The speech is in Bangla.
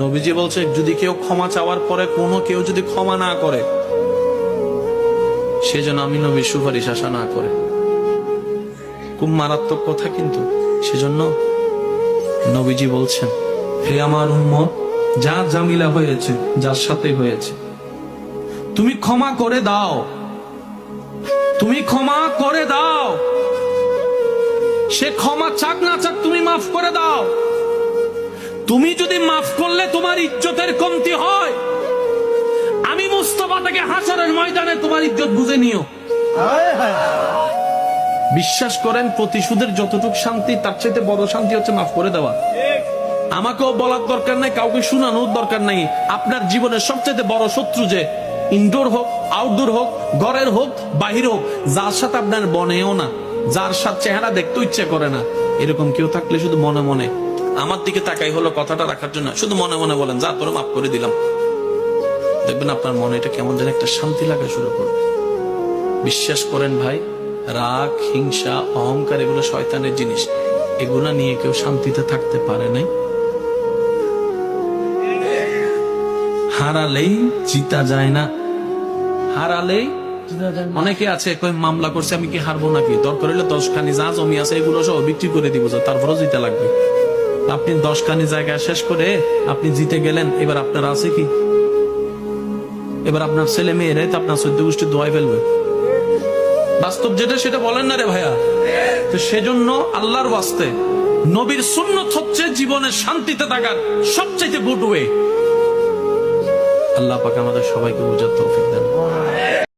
নবীজি বলছে যদি কেউ ক্ষমা চাওয়ার পরে কোনো কেউ যদি ক্ষমা না করে, সেজন্য আমি নবীর সুপারিশ আশা না করে। খুব মারাত্মক কথা, কিন্তু সেজন্য নবীজি বলছেন, হে আমার উম্মত, যা জামিলা হয়েছে, যার সাথে হয়েছে, তুমি ক্ষমা করে দাও, তুমি ক্ষমা করে দাও। সে ক্ষমা চাক না চাক, তুমি মাফ করে দাও। তুমি যদি মাফ করলে তোমার ইজ্জতের কমতি হয়, আমি মুস্তাফা থেকে হাসরের ময়দানে তোমার ইজ্জত বুঝে নিও। বিশ্বাস করেন, প্রতিশোধের যতটুক শান্তি, তার চাইতে বড় শান্তি হচ্ছে মাফ করে দেওয়া। আমাকেও বলার দরকার নাই, কাউকে শোনানোর দরকার নাই। আপনার জীবনের সবচেয়ে বড় শত্রু যে ইনডোর হোক, আউটডোর হোক, ঘরের হোক, বাহির হোক, যার সাথে আপনার বনেও না, যার সাথে চেহারা দেখতে ইচ্ছে করে না, এরকম কেউ থাকলে শুধু মনে মনে আমার দিকে তাকাই হলো কথাটা রাখার জন্য, শুধু মনে মনে বলেন, যা তোর মাফ করে দিলাম। দেখবেন আপনার মনে এটা কেমন যেন একটা শান্তি লাগা শুরু করবে। বিশ্বাস করেন ভাই, রাগ, হিংসা, অহংকার এগুলো শয়তানের জিনিস। এগুলা নিয়ে কেউ শান্তিতে থাকতে পারে নাই। হারালেই জিতা যায় না, হারালেই অনেকে আছে কই মামলা করছে, আমি কি হারবো নাকি? দরকার হলে 10 খানি যা জমি আছে এগুলো সব বিক্রি করে দিব, তারপরও জিতে লাগবে। আপনি 10 খানি জায়গা শেষ করে আপনি জিতে গেলেন, এবার আপনার আছে কি? এবার আপনার ছেলে মেয়েরাই তো আপনার 14 গোষ্ঠী দোয়াই ফেলবে। বাস্তব যেটা সেটা বলেন না রে ভাইয়া। তো সেজন্য আল্লাহর ওয়াস্তে নবীর সুন্নত হচ্ছে জীবনের শান্তিতে থাকার সবচেয়ে গুড ওয়ে। আল্লাহ পাক আমাদের সবাইকে বোঝার তৌফিক দেন।